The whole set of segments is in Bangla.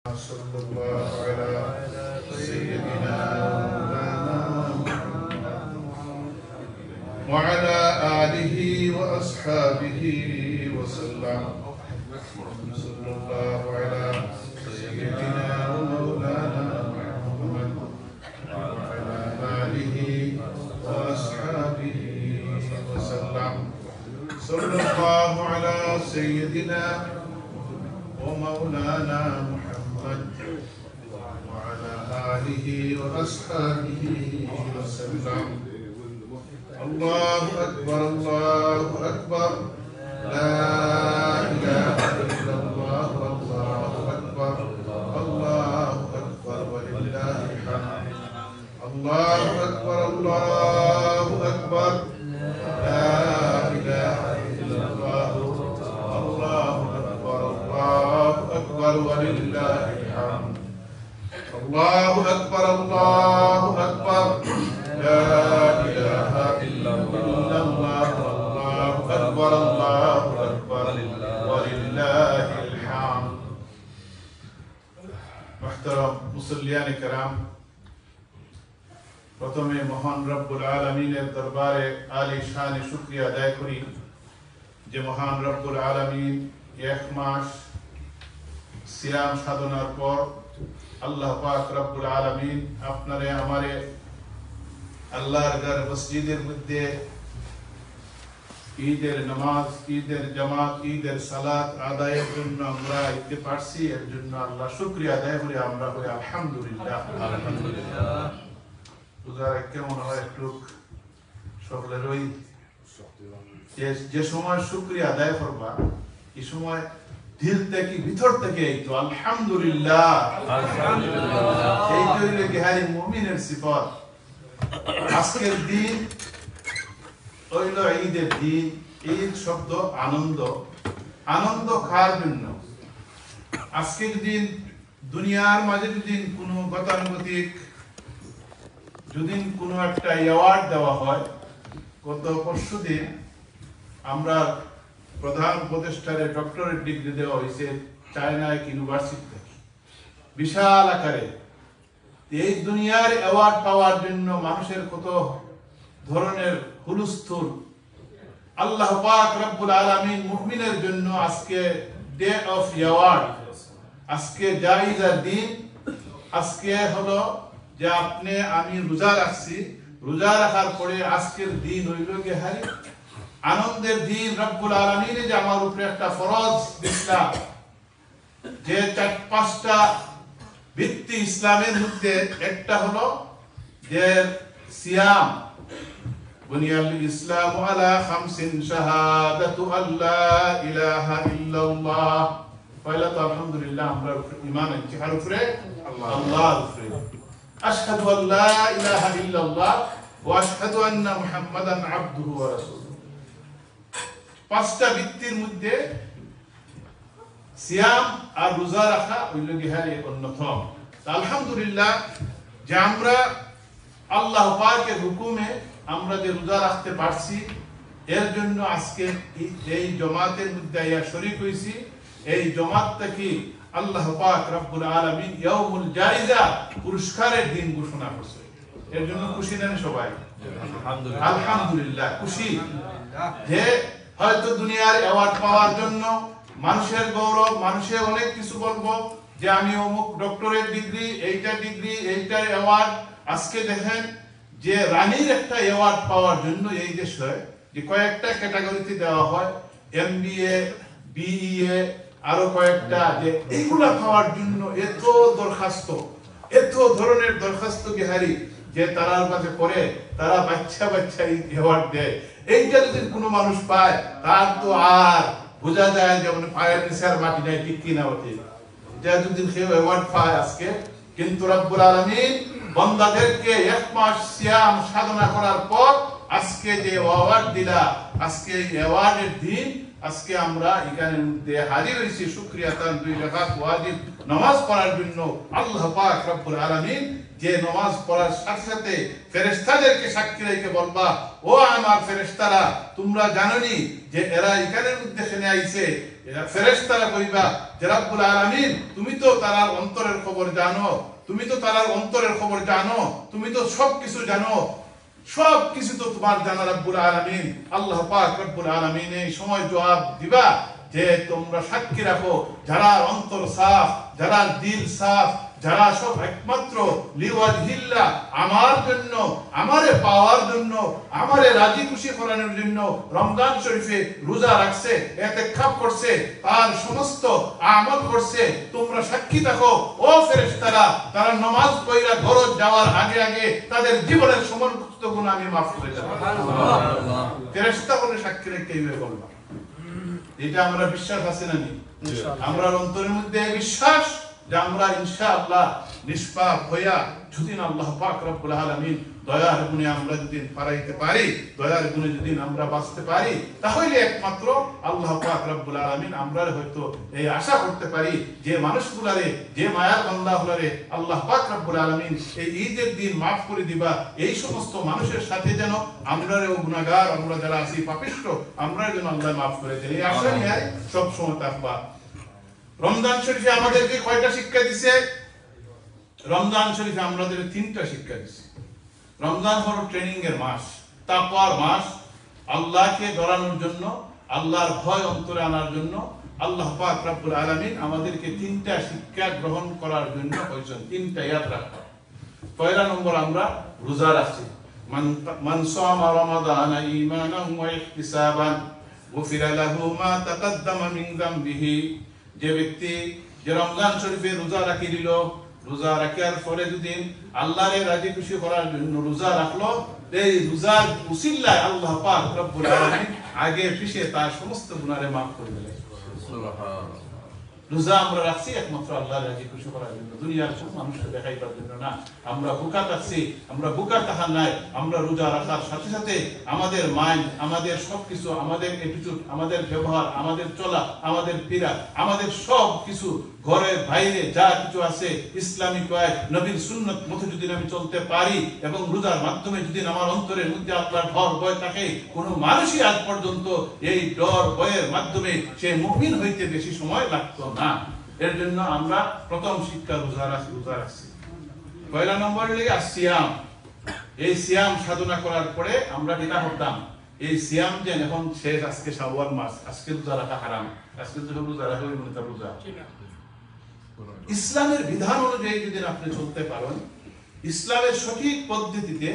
صلى الله على سيدنا وعلى آله وأصحابه وسلم. صلى الله على سيدنا ومولانا محمد وعلى آله وأصحابه وسلم. صلى الله على سيدنا ومولانا محمد وعلى آله وأصحابه وسلم. الله أكبر الله أكبر لا إله إلا الله والله أكبر الله أكبر ولله الحمد. الله أكبر الله أكبر لا إله إلا الله الله أكبر الله أكبر ولله الحمد. الله أكبر الله أكبر لا إله إلا الله الله أكبر الله أكبر ولله الحمد. محترم মুসল্লিয়ান کرام, প্রথমে মহান রব্বুল আলামিনের দরবারে আলী শানে শুকরিয়া আদায় করি যে মহান রব্বুল আলামিন এক মাস সিয়াম সাধনার পর আল্লাহ পাক রব্বুল আলামিন আপনারে আমারে আল্লাহর ঘর মসজিদের মধ্যে ঈদের নামাজ, ঈদের জামাত, ঈদের সালাত আদায়ের জন্য আমরা ইতে পারছি। এর জন্য আল্লাহ শুকরিয়া আদায় করি আমরা কই আলহামদুলিল্লাহ আলহামদুলিল্লাহ। বুঝার কেমন হয় একটু সকলেরই যে সময় শুকরিয়া আদায় করবা এই সময় দিল থেকে ভিতর থেকে এই তো আলহামদুলিল্লাহ আলহামদুলিল্লাহ এই তো হইল গেহারি মুমিনের সিফাত। আজকের দিন হইল ঈদের দিন। ঈদ শব্দ আনন্দ, আনন্দ খাওয়ার জন্য। আজকে যদি দুনিয়ার মাঝে যদি কোনো গতানুগতিক যদি কোনো একটা অ্যাওয়ার্ড দেওয়া হয়, গত পরশু দিন আমরা প্রধান উপদেষ্টারে ডক্টরেট ডিগ্রি দেওয়া হয়েছে চায়না এক ইউনিভার্সিটি থেকে, বিশাল আকারে। এই দুনিয়ার অ্যাওয়ার্ড পাওয়ার জন্য মানুষের কত ধরনের হুলস্থুল। আল্লাহ পাক রব্বুল আলামিন মুমিনের জন্য আজকে ডে অফ অ্যাওয়ার্ড, আজকে জায়েজার দিন। আজকে হলো যে আপনি আমি রোজা রাখছি, রোজা রাখার পরে আজকের দিন হইল গে হারি আনন্দের দিন। রব্বুল আলামিন যে আমার উপরে একটা ফরজ দিলেন, যে 4-5টা ভিত্তি ইসলামের মধ্যে একটা হলো যে সিয়াম। বুনিয়াল ইসলামু আলা খামসিন শাহাদাতু আল্লা ইলাহা ইল্লাল্লাহ। পয়লা তো আলহামদুলিল্লাহ আমরা ঈমান আনছি কার উপরে? আল্লাহর উপরে। আশহাদু আল্লা ইলাহা ইল্লাল্লাহ ওয়া আশহাদু আন্না মুহাম্মাদান আবদুহু ওয়া রাসূলুহু। 5টা ভিত্তির মধ্যে সিয়াম আর রোজা রাখা হইল গিহারি অন্যতম। আলহামদুলিল্লাহ যে আমরা আল্লাহ পাকের হুকুমে আমরা যে রোজা রাখতে পারছি, এর জন্য আজকে এই জমাতের মধ্যে আইয়া শরীক হইছি। এই জমাতটা কি আল্লাহ পাক রব্বুল আলামিন ইয়াউমুল জায়েজা পুরস্কারের দিন ঘোষণা করছে। এর জন্য খুশি নেন সবাই? আলহামদুলিল্লাহ খুশি। যে হয়তো দুনিয়ার অ্যাওয়ার্ড পাওয়ার জন্য মানুষের গৌরব, মানুষে অনেক কিছু বলবো যে আমি অমুক ডক্টরেট ডিগ্রি, এইটার অ্যাওয়ার্ড। আজকে দেখেন যে রানীর একটা অ্যাওয়ার্ড পাওয়ার জন্য এই দেশে যে কয়েকটা ক্যাটাগরিতে দেওয়া হয়, এমবিএ, বিইএ, আরো কয়েকটা, যে এইগুলা পাওয়ার জন্য এত দরখাস্ত, এত ধরনের দরখাস্ত গেহারি যে তারার কাছে পড়ে, তারা বাচ্চা এই অ্যাওয়ার্ড দেয়। এইটা যদি কোনো মানুষ পায় তার তো আর বোঝা যায় যে পায়ের নিচে আর মাটি নাই, ঠিক কিনা বটে? যে যদি কেউ অ্যাওয়ার্ড পায় আজকে, কিন্তু রব্বুল আলামিন বান্দাদেরকে এক মাস সিয়াম সাধনা করার পর আজকে যে অ্যাওয়ার্ড দিলা, আজকে এই অ্যাওয়ার্ডের দিন। আজকে আমরা এখানে মধ্যে হাজির হয়েছি শুকরিয়া তান 2 রাকাত ওয়াজিব নামাজ পড়ার জন্য। আল্লাহ পাক রব্বুল আলামিন যে নামাজ পড়ার সাথে সাথে ফেরেশতাদেরকে সাক্ষী রেখে বলবা, ও আমার ফেরেশতারা তোমরা জানোনি যে এরা এখানের মধ্যে খেলে আইছে এরা ফেরেশতারা কইবা যে রব্বুল আলামিন তুমি তো তার অন্তরের খবর জানো, তুমি তো তার অন্তরের খবর জানো, তুমি তো সবকিছু জানো, সবকিছু তো তোমার জানা রব্বুল আলামিন। আল্লাহ পাক রব্বুল আলামিন এই সময় জবাব দিবা যে তোমরা সাক্ষী রাখো যারা অন্তর সাফ, যারা দিল সাফ, যারা সব একমাত্র লিওয়াজহিল্লাহ আমার জন্য, আমারে পাওয়ার জন্য, আমারে রাজি খুশি করানোর জন্য রমজান শরীফে রোজা রাখছে, ইতিকাফ করছে, তার সমস্ত আমল করছে, তোমরা সাক্ষী থাকো ও ফেরেশতারা তারা নামাজ পড়া ঘর যাওয়ার আগে আগে তাদের জীবনের সমস্ত গুনাহ আমি maaf করে দেব। সুবহানাল্লাহ। ফেরেশতা বলে সাক্ষী রেখে বলবা, এটা আমরা বিশ্বাস আছে না? আমরা অন্তরের মধ্যে বিশ্বাস যে আমরা ইনশাআল্লাহ নিষ্পাপ হইয়া যদি আল্লাহ পাক রব্বুল আলামিন দয়ার গুণে আমরা যদি পারাইতে পারি, দয়ার গুণে যদি আমরা বাঁচতে পারি, তাহলে একমাত্র আল্লাহ পাক রব্বুল আলামিন আমরা হয়তো এই আশা করতে পারি যে মানুষগুলারে, যে মায়ার বান্দাগুলারে আল্লাহ পাক রব্বুল আলামিন এই ঈদের দিন maaf করে দিবা। এই সমস্ত মানুষের সাথে যেন আমরাও গুনাহগার, আমরা যারা আছি পাপিষ্ঠ, আমরা যেন আল্লাহ maaf করে দেন, এই আশা নিয়ে সব সময় থাকবা। রমজান শরীফে আমাদেরকে কয়টা শিক্ষা দিছে? রমজান শরীফে আমাদের 3টা শিক্ষা দিছে। রমজান হলো ট্রেনিং এর মাস, তাকওয়ার মাস, আল্লাহকে ডরানোর জন্য, আল্লাহর ভয় অন্তরে আনার জন্য আল্লাহ পাক রব্বুল আলামিন আমাদেরকে 3টা শিক্ষা গ্রহণ করার জন্য কইছেন। 3টা ইয়াদ রাখা। পয়লা নম্বর আমরা রোজা রাখছি। মান সামা রমাদানা ঈমানান ওয়া ইহতিসাবান গুফিরা লাহু মা তাকাদ্দামা মিন যামবিহি। যে ব্যক্তি যে রমজান শরীফে রোজা রাখি দিল, রোজা রাখার পরে যদি আল্লাহরে রাজি খুশি করার জন্য রোজা রাখলো, এই রোজার উসিলায় আল্লাহ পাক রব্বুল আলামিন আগে পিছে তার সমস্ত গুনাহরে maaf করে দিলেন। সুবহানাল্লাহ। রোজা আমরা রাখছি একমাত্র আল্লাহর রাজি খুশি করার জন্য, দুনিয়ার সব মানুষকে দেখাইবার জন্য না। আমরা ভুকা থাকছি, আমরা ভুকা থাকার নাই। আমরা রোজা রাখার সাথে সাথে আমাদের মাইন্ড, আমাদের সবকিছু, আমাদের অ্যাটিটিউড, আমাদের ব্যবহার, আমাদের চলা, আমাদের ফিরা, আমাদের সব কিছু ঘরে বাইরে যা কিছু আছে ইসলামিক নবীর সুন্নত মতে যদি আমি চলতে পারি এবং রোজার মাধ্যমে যদি আমার অন্তরের মধ্যে আল্লাহর ডর ভয় থাকে, কোনো মানুষই আজ পর্যন্ত এই ডর ভয়ের মাধ্যমে সে মুমিন হইতে বেশি সময় লাগতো না। এর জন্য আমরা প্রথম শিক্ষা রোজা রাখছি। পয়লা নম্বর লেগে সিয়াম। এই সিয়াম সাধনা করার পরে আমরা যেটা করতাম, এই সিয়াম যে এখন শেষ, আজকে শাওয়াল মাস, আজকে রোজা রাখা হারাম, আজকে রোজা রাখা হইল না রোজা। ইসলামের বিধান অনুযায়ী যদি আপনি চলতে পারেন, ইসলামের সঠিক পদ্ধতিতে,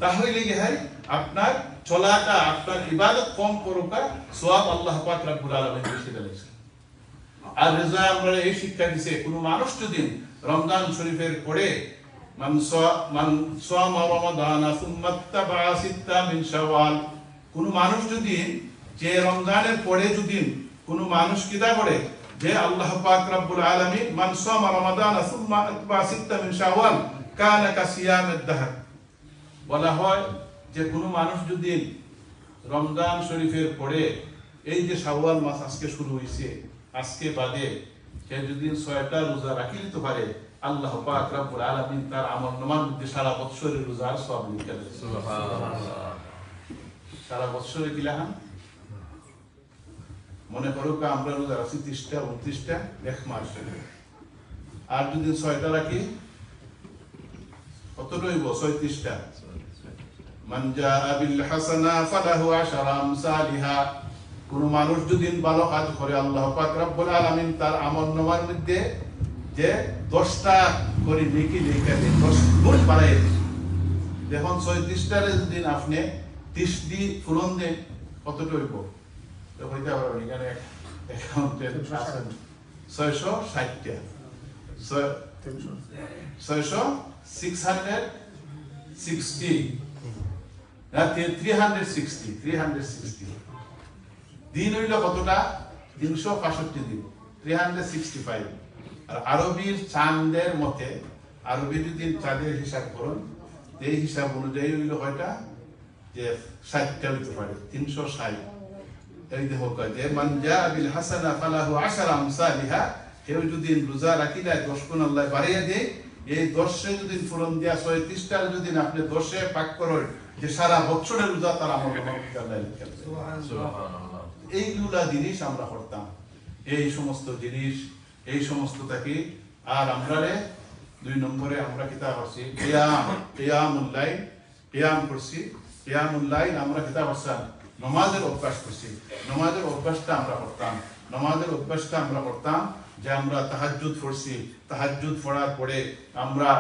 তাহলে কি হয় আপনার চলাটা, আপনার ইবাদত কম করুক, সওয়াব আল্লাহ পাক রব্বুল আলামিন বেশি দিয়েছেন। আর রোজা আমরা এই শিক্ষা দিছে, কোন মানুষ যদি রমজান শরীফের পরে মান সামা রমাদানা সুম্মা তাবা সিত্তা মিন শাওয়াল, কোন মানুষ যদি যে রমজানের পরে যদি কোন মানুষ কিদা করে যে আল্লাহ পাক রব্বুল আলামিন মান সামা রমাদানা সুম্মা তাবা সিত্তা মিন শাওয়াল কানা কাসিয়ামিদ দাহর, বলা হয় যে কোন মানুষ যদি রমজান শরীফের পরে এই যে শাওয়াল মাস আজকে শুরু হইছে, আজকে বাদে সে যদি 6টা রোজা রাখি নিতে পারে, আল্লাহ পাক রব্বুল আলামিন তার আমলনামার মধ্যে সারা বছরের রোজার সওয়াব লিখে দেন। সুবহানাল্লাহ। সারা বছরে কি লাহান মনে করো আমরা রোজা রাখছি 30টা 29টা, এক মাস, আর যদি 6টা রাখি কত রইব? 36টা। মান জাআ বিল হাসানা ফালাহু আশরা আমসালিহা, কোন মানুষ যদি ভালো কাজ করে আল্লাহ পাক রব্বুল আলামিন তার আমলনামার মধ্যে যে 10টা করে নেকি লিখে দেন, 10 গুণ বাড়ায় দেন। দেখুন 36টার দিন আপনি 30 দি পূরণ দেন, কতটা হইব? তো হইতে পারবে এখানে অ্যাকাউন্টে আছে 660টা, 660 না 360 দিন হইল কতটা? 365 দিন, 365। আর আরবির চাঁদের মতে, আরবি যদি চাঁদের হিসাব করুন, এই হিসাব অনুযায়ী হইল কয়টা? যে 60টা হইতে পারে, 360। এই দেখো কয় যে মান জাআ বিল হাসানা ফালাহু আশরা আমসালিহা, কেউ যদি রোজা রাখি দেয় 10 গুণ আল্লাহ বাড়িয়ে দেয়। এই 10 যদি পূরণ দিয়া 36টার যদি আপনি 10 ভাগ করেন, যে সারা বছরের রোজা তার আমল আল্লাহ লিখে দেন। সুবহানাল্লাহ। এইগুলা জিনিস আমরা করতাম। এই সমস্ত জিনিস এই সমস্ত থাকি আর আমরা 2 নম্বরে আমরা কিতাব করছি কিয়ামুল লাইল কিয়াম করছি কিয়ামুল লাইল আমরা কিতাব করছি নামাজের অভ্যাস করছি নামাজের অভ্যাসটা আমরা করতাম যে আমরা তাহাজ্জুদ পড়ছি তাহাজ্জুদ পড়ার পরে আমরা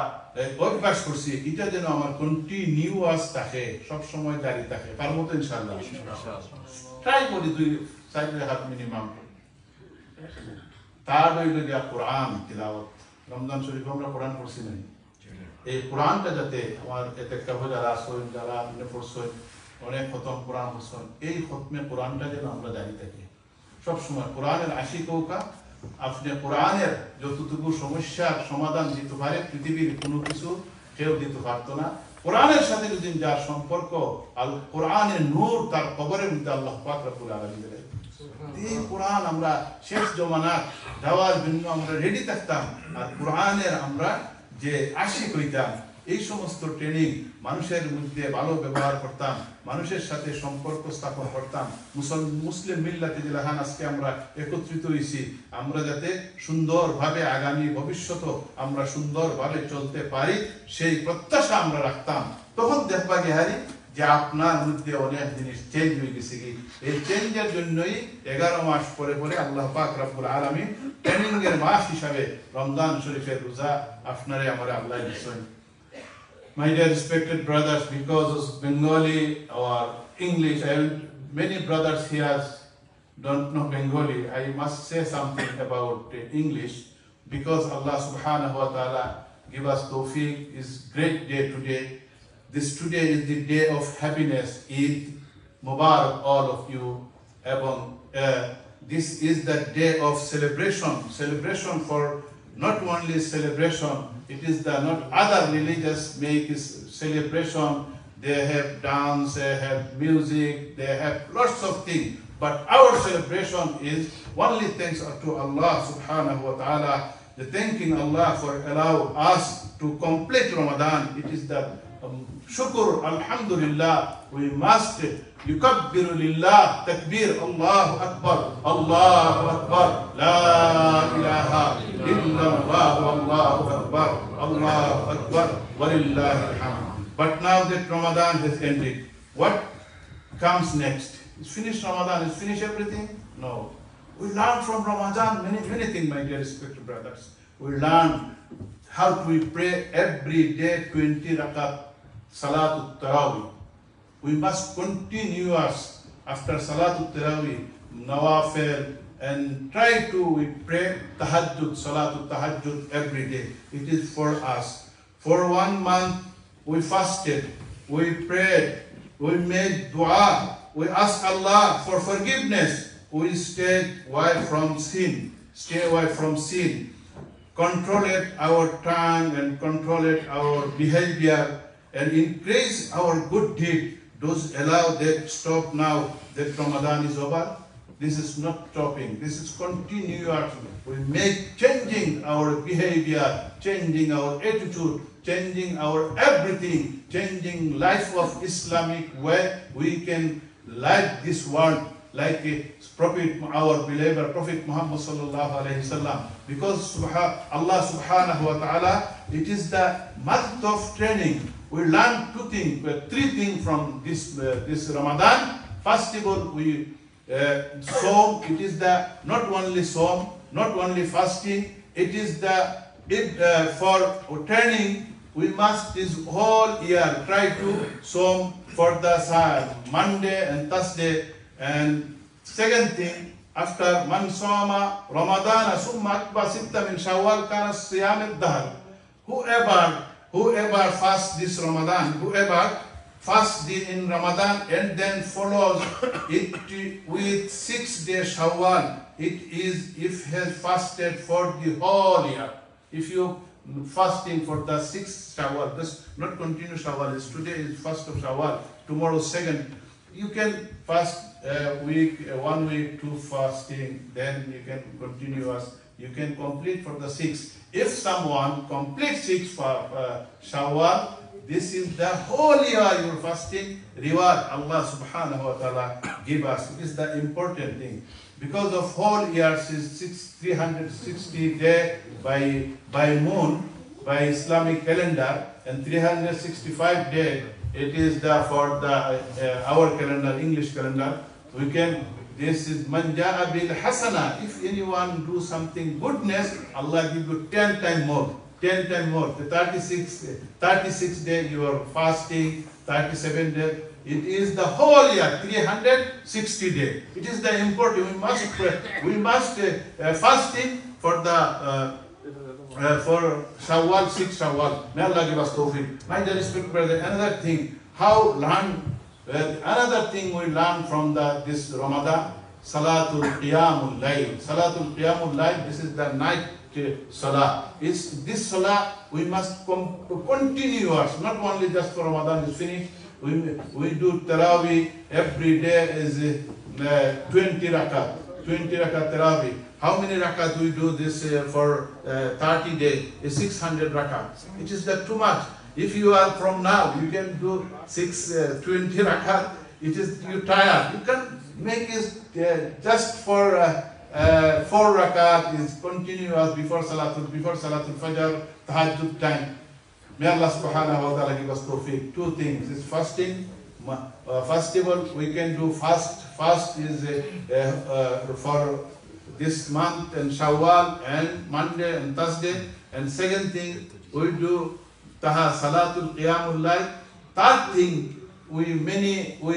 অভ্যাস করছি এটা যেন আমার কন্টিনিউয়াস থাকে সব সময় জারি থাকে পারবো তো ইনশাআল্লাহ ট্রাই করি 2-4 রাকাত মিনিমাম তার হইল গিয়া কোরআন তিলাওয়াত রমজান শরীফ আমরা কোরআন পড়ছি না এই কোরআনটা যাতে আমার এতে কাবো যারা আসেন যারা আপনি পড়ছেন অনেক খতম কোরআন পড়ছেন এই খতমে কোরআনটা যেন আমরা জারি থাকি সব সময় কোরআনের আশিক হোক আপনি কোরআনের যতটুকু সমস্যার সমাধান দিতে পারে পৃথিবীর কোনো কিছু কেউ দিতে পারতো না কোরআনের সাথে যদি যার সম্পর্ক আল কোরআনের নূর তার কবরের মধ্যে আল্লাহ পাক রব্বুল আলামিন দিলেন এই কোরআন আমরা শেষ জমানার দেওয়ার জন্য আমরা রেডি থাকতাম আর কোরআনের আমরা যে আশিক হইতাম এই সমস্ত ট্রেনিং মানুষের মধ্যে ভালো ব্যবহার করতাম মানুষের সাথে সম্পর্ক স্থাপন করতাম মুসলিম মিল্লাতে যেখান আজকে আমরা একত্রিত হয়েছি আমরা যাতে সুন্দরভাবে আগামী ভবিষ্যৎ আমরা সুন্দরভাবে চলতে পারি সেই প্রত্যাশা আমরা রাখতাম তখন দেখবা গেহারি যে আপনার মধ্যে অনেক জিনিস চেঞ্জ হয়ে গেছে কি এই চেঞ্জের জন্যই 11 মাস পরে পরে আল্লাহ পাক রব্বুল আলামিন ট্রেনিং এর মাস হিসাবে রমজান শরীফের রোজা আপনারে আমারে আল্লাহ দিয়েছেন My dear respected brothers, because of Bengali or English, many brothers here don't know Bengali. I must say something about English because Allah subhanahu wa ta'ala give us tawfiq. It's great day today. This today is the day of happiness. Eid Mubarak all of you. This is the day of celebration for not only celebration, it is the not other religious make is celebration. They have dance, they have music, they have lots of things. But our celebration is only thanks to Allah subhanahu wa ta'ala. The thanking Allah for allow us to complete Ramadan. It is the shukr, alhamdulillah. We must yukabbiru lillah, takbir, Allahu Akbar, Allahu Akbar, la ilaha illallah, Allahu Akbar, Allahu Akbar, walillahi alhamd. But now that Ramadan has ended, what comes next? Is finished Ramadan? Is finished everything? No. We learn from Ramadan many things, my dear respected brothers. We learn how to pray every day 20 rakat Salatul Tarawih. We must continue us after Salatul Tarawih, Nawafil, and try to pray Tahajjud, Salatul Tahajjud every day. It is for us. For 1 month, we fasted, we prayed, we made dua, we asked Allah for forgiveness. We stayed away from sin. Controlled our tongue and controlled our behavior and increase our good deed. Those allow that stop now that Ramadan is over. This is not stopping. This is continuous. We make changing our behavior, changing our attitude, changing our everything, changing life of Islamic way. We can live this world like a Prophet, our beloved Prophet Muhammad sallallahu alaihi wasallam. Because Allah subhanahu wa ta'ala, it is the month of training. We learn 3 things from this Ramadan. First of all, we Psalm. It is the not only Psalm, not only fasting. It is the for training. We must this whole year try to Psalm for the Monday and Thursday. And second thing, after man Soma Ramadan summa atba sitta min Shawwal kana siyam ad-dahr. Whoever fasts this Ramadan, whoever fasts in Ramadan and then follows it with 6 days Shawwal, it is if he has fasted for the whole year. If you fasting for the 6th Shawwal, just not continue Shawwal. Today is 1st of Shawwal, tomorrow 2nd. You can fast week, 1 week, 2 fasting, then you can continue as you can complete for the 6th. If someone completes 6 for Shawwal, this is the whole year your fasting reward Allah subhanahu wa ta'ala give us. It is the important thing. because of whole years is 360 day by moon, by Islamic calendar, and 365 day it is the for the our calendar, English calendar. We can, this is man jaa bil hasana. If anyone do something goodness, Allah give you 10 times more. 10 times more. The 36 days you are fasting, 37 days. It is the whole year, 360 days. It is the important. We must fasting for the for Shawwal, 6 Shawwal. May Allah give us tawfiq. My dear respected brother, another thing, another thing we learn from this Ramadan, Salatul Qiyamul Layl. Salatul Qiyamul Layl, this is the night Salah. This Salah we must continuous, not only just for Ramadan is finished. We do Taraweeh every day is 20 rakat. 20 rakat Taraweeh. How many rakat we do this for 30 days? Is 600 rakat. It is too much. If you are from now, you can do 20 rakat. It is you tired. You can make it just for 4 rakat is continuous before Salatul Fajr, Tahajjud time. May Allah subhanahu wa ta'ala give us tawfiq. 2 things. Is fasting. Festival, we can do fast. Fast is for this month and Shawwal and Monday and Thursday. And second thing, we do Salatul Qiyamul Layl. Third thing, we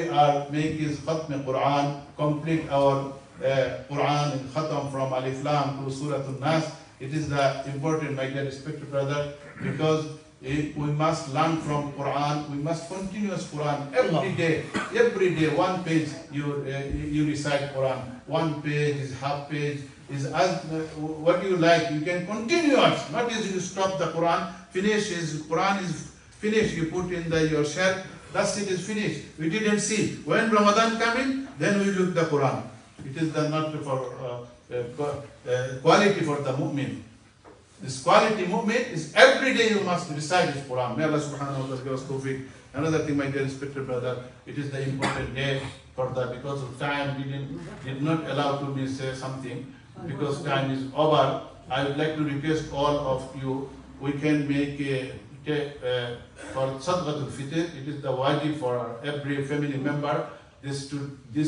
are making Khatm Quran, complete our Quran and Khatam from Alif Lam to Surah An-Nas. It is the important, my dear respected brother, because we must learn from Quran. We must continuous Quran every day. Every day, 1 page you recite Quran. 1 page is half page. Is as what you like. You can continuous. Not as you stop the Quran. Finish is Quran is finished. You put in your shelf. Thus it is finished. We didn't see when Ramadan coming. Then we look the Quran. It is not for quality for the mu'min. This quality movement is every day you must recite this Quran. May Allah subhanahu wa ta'ala give us tawfiq. Another thing, my dear respected brother, it is the important day for that because of time did not allow to me say something because time is over. I would like to request all of you, we can make for Sadaqatul Fitr, it is the wajib for every family member. This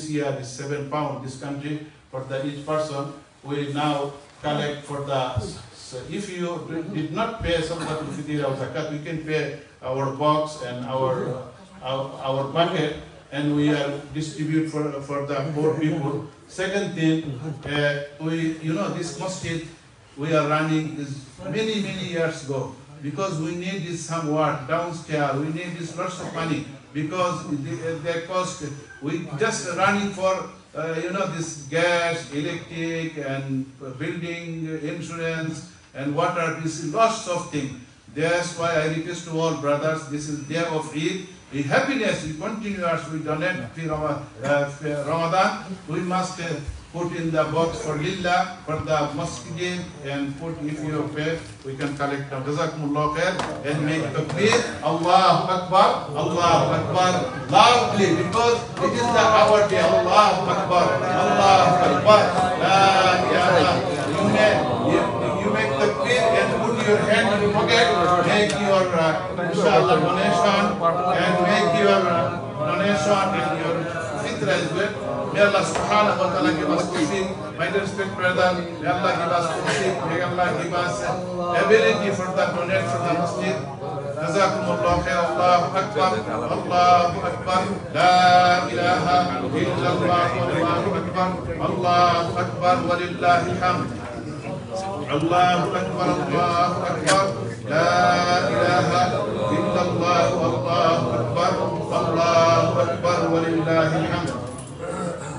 year is £7 this country for each person. We now collect for the. So if you did not pay Sadaqatul Fitr or Zakat, we can pay our box and our bucket, and we distribute for the poor people. Second thing, this masjid we are running is many years ago because we need this some work downstairs. We need this lots of money because they cost. We just running for. This gas, electric, and building insurance and water. This is lots of things. That's why I request to all brothers. This is day of Eid. The happiness we continue as we donate Ramadan. We must put in the box for Lillah, for the masjid, and put if you pay, we can collect them. Jazakumullah khair and make takbir. Allahu Akbar, Allahu Akbar, loudly because it is our day. Allahu Akbar, Allahu Akbar. You make takbir and put your hand in your pocket, make your inshallah donation and make your donation and your fitr as well. May Allah subhanahu wa ta'ala give us tawfiq. My dear respected brother, may Allah give us tawfiq. May Allah give us ability for the donate for the masjid. Jazakumullah khair. Allahu Akbar. Allahu Akbar. La ilaha illallah. Allahu Akbar. Allahu Akbar. Walillahi alhamd. Allahu Akbar. Allahu Akbar. La ilaha illallah. Allahu Akbar. Allahu Akbar. Walillahi alhamd.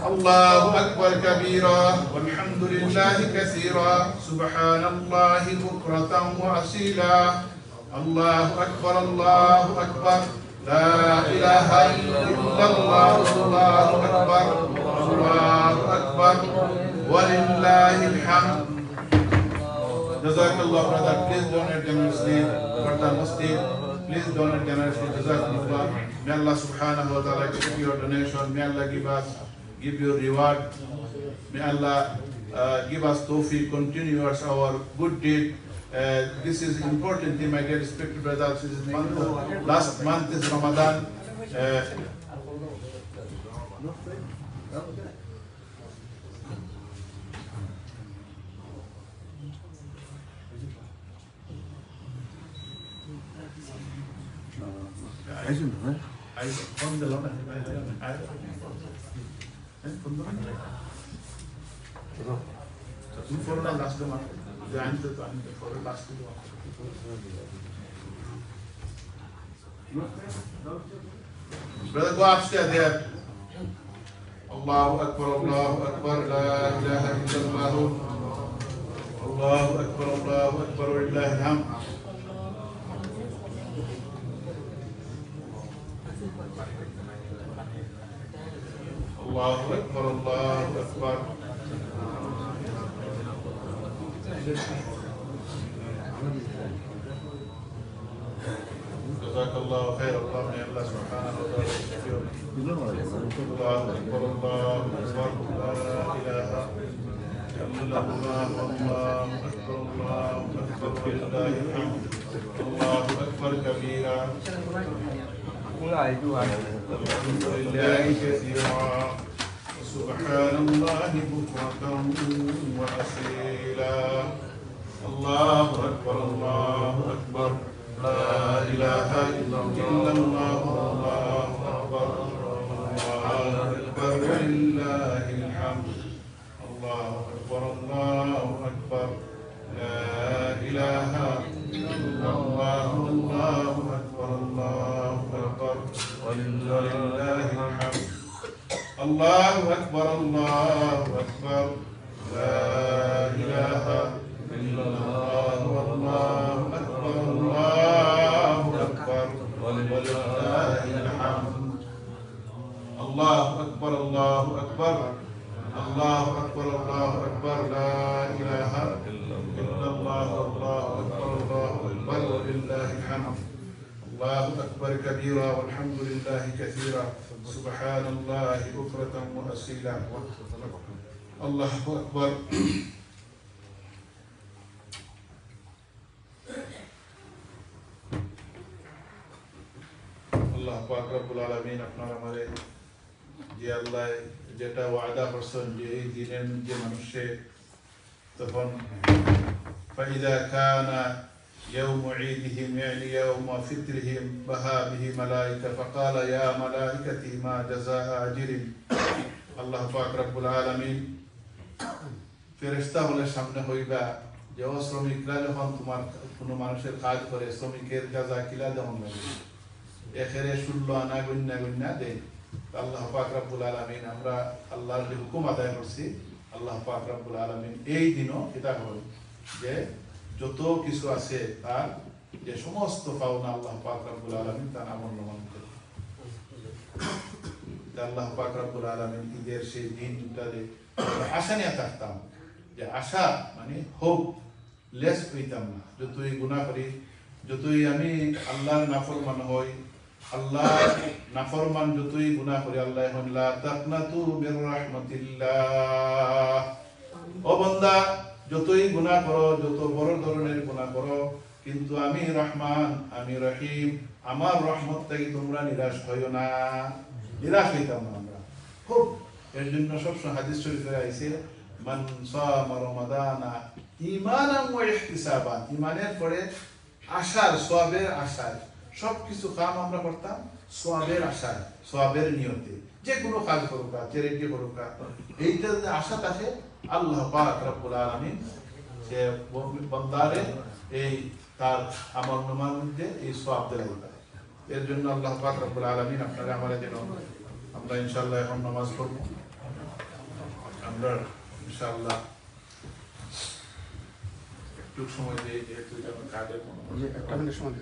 الله أكبر كبيرا والحمد لله كثيرا سبحان الله بكرة وأصيلا الله أكبر لا إله إلا الله الله أكبر ولله الحمد. Jazakallah brother, please donate generously for the masjid. Please donate generously. Jazakallah. May Allah subhanahu wa ta'ala accept your donation. May Allah give us give you reward. May Allah give us tawfiq, continue our good deed. This is important thing, my dear respected brothers. This is last month is Ramadan. Brother, go upstairs there. Allahu Akbar, Allahu Akbar, la ilaha illallah. Allahu Akbar, Allahu Akbar, lillahi alhamd. Allahu Akbar, Allahu Akbar. Jazakallahu khair. Allah may Allah subhanahu wa ta'ala shukr. Allahu Akbar, Allahu Akbar, la ilaha illallah, Allahu Akbar, Allahu Akbar, lillahi alhamd. Allahu Akbar kabira. الحمد لله كثيرا سبحان الله بكرة وأصيلا الله أكبر الله أكبر لا إله إلا الله الله أكبر الله أكبر ولله الحمد الله أكبر الله أكبر لا إله إلا الله الله أكبر الله أكبر ولله الحمد الله أكبر الله أكبر لا إله إلا الله والله أكبر الله أكبر ولله الحمد الله أكبر الله أكبر الله أكبر الله أكبر لا إله إلا الله والله أكبر الله أكبر ولله الحمد الله أكبر كبيرا والحمد لله كثيرا سبحان الله بكرة وأصيلا الله أكبر الله পাক রব্বুল আলামিন আপনার আমারে যে আল্লাহ যেটা ওয়াদা করছেন যে এই দিনের যে মানুষে তখন فإذا كان يوم عيدهم يعني يوم فطرهم بها به ملائكة فقال يا ملائكتي ما جزاء أجر الله পাক রব্বুল আলামিন ফেরেশতা হলে সামনে হইবা যে ও শ্রমিকরা যখন তোমার কোনো মানুষের কাজ করে শ্রমিকের কাজা কিলা দেওয়া লাগে এখেরে 16 আনা গণ্যা দেয় আল্লাহ পাক রব্বুল আলামিন আমরা আল্লাহর যে হুকুম আদায় করছি আল্লাহ পাক রব্বুল আলামিন এই দিনও এটা হয় যে যত কিছু আছে তার যে সমস্ত পাওনা আল্লাহ পাক রব্বুল আলামিন তার আমল-নামায় করে আল্লাহ পাক রব্বুল আলামিন ঈদের সেই দিন দুটাতে আশা নিয়ে থাকতাম যে আশা মানে হোপ লেস হইতাম না যতই গুনাহ করি যতই আমি আল্লাহর নাফরমান হই আল্লাহ নাফরমান যতই গুনাহ করি আল্লাহ এখন লা তাকনাতু মির রাহমাতিল্লাহ ও বান্দা যতই গুনাহ করো যত বড় ধরনের গুনাহ করো কিন্তু আমি রহমান আমি রহিম আমার রহমত থেকে তোমরা নিরাশ হইও না নিরাশ হইতাম না আমরা খুব এর জন্য সবসময় হাদিস শরীফে আইছে মান সামা রমাদানা ঈমানান ওয়া ইহতিসাবান ঈমানের পরে আশার সওয়াবের আশায় সবকিছু কাম আমরা করতাম সওয়াবের আশায় সওয়াবের নিয়তে যে কোনো কাজ করুক চ্যারিটি করুক এইটা যে আশা থাকে আল্লাহ পাক রব্বুল আলামিন সে বান্দারে এই তার আমল-নামার মধ্যে এই সওয়াব দেয় এর জন্য আল্লাহ পাক রব্বুল আলামিন আপনারা আমাদের যেন আমরা ইনশাআল্লাহ এখন নামাজ পড়ব আমরা ইনশাআল্লাহ একটু সময় দিয়ে যেহেতু এটা কাজের কোনো একটা মিনিট সময়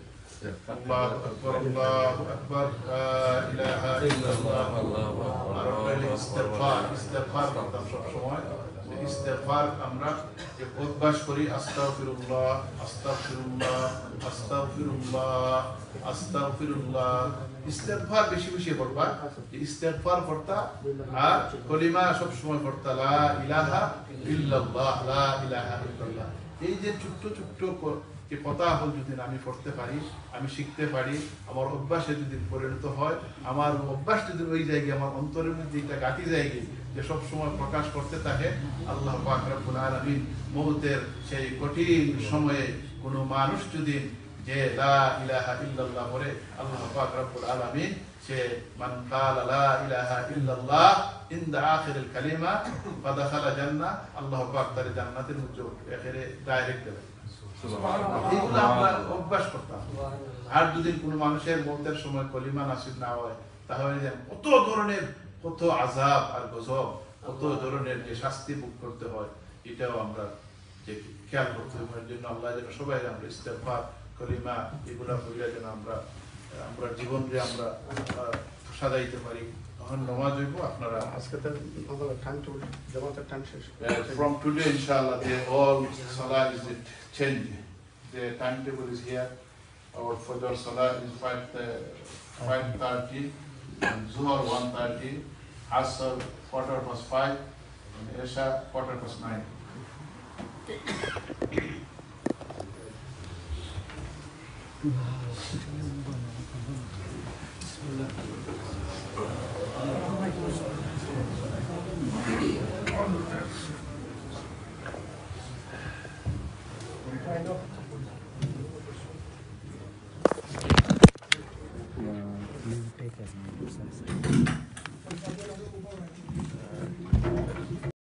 الله أكبر الله أكبر لا إله إلا الله الاستغفار করতাম সব সময় ইস্তেগফার আমরা অভ্যাস করি আস্তাগফিরুল্লাহ আস্তাগফিরুল্লাহ আস্তাগফিরুল্লাহ আস্তাগফিরুল্লাহ আস্তাগফিরুল্লাহ। ইস্তেগফার বেশি বেশি পড়বা, ইস্তেগফার পড়তা আর কলিমা সব সময় পড়তা লা ইলাহা ইল্লাল্লাহ লা ইলাহা ইল্লাল্লাহ। এই যে ছোট্ট ছোট্ট যে কথা হল যদি আমি পড়তে পারি, আমি শিখতে পারি, আমার অভ্যাসে যদি পরিণত হয়, আমার অভ্যাস যদি ওই জায়গায় আমার অন্তরের মধ্যে এটা গাঁথি জায়গায় যে সব সময় প্রকাশ করতে থাকে, আল্লাহ পাক রব্বুল আলামিন মউতের সেই কঠিন সময়ে কোনো মানুষ যদি যে লা ইলাহা ইল্লাল্লাহ বলে, আল্লাহ পাক রব্বুল আলামিন সে মান ক্বালা লা ইলাহা ইল্লাল্লাহ ইনদা আখিরিল কালিমা ফাদাখালা জান্নাহ, আল্লাহ পাক তার জান্নাতের মধ্যে এখানে ডাইরেক্ট দেবে। এইগুলো আমরা অভ্যাস করতাম। আর যদি কোনো মানুষের মৌতের সময় কলিমা নাসিব না হয়, তাহলে কত ধরনের কত আযাব আর গজব, কত ধরনের যে শাস্তি ভোগ করতে হয়, এটাও আমরা যে খেয়াল করতে হবে। এর জন্য আল্লাহ যেন সবাই আমরা ইস্তেগফার কলিমা এগুলা বইলা যেন আমরা আমরা জীবনকে আমরা সাজাইতে পারি। এখন নামাজ হইব, আপনারা আজকে তো আমাদের টাইম টু জামাতের টাইম শেষ। from today inshallah the all salah is changed. The timetable is here. Our fajr salah is 5:30 and zuhr 1:30, asr 5:15 and isha 9:15. take as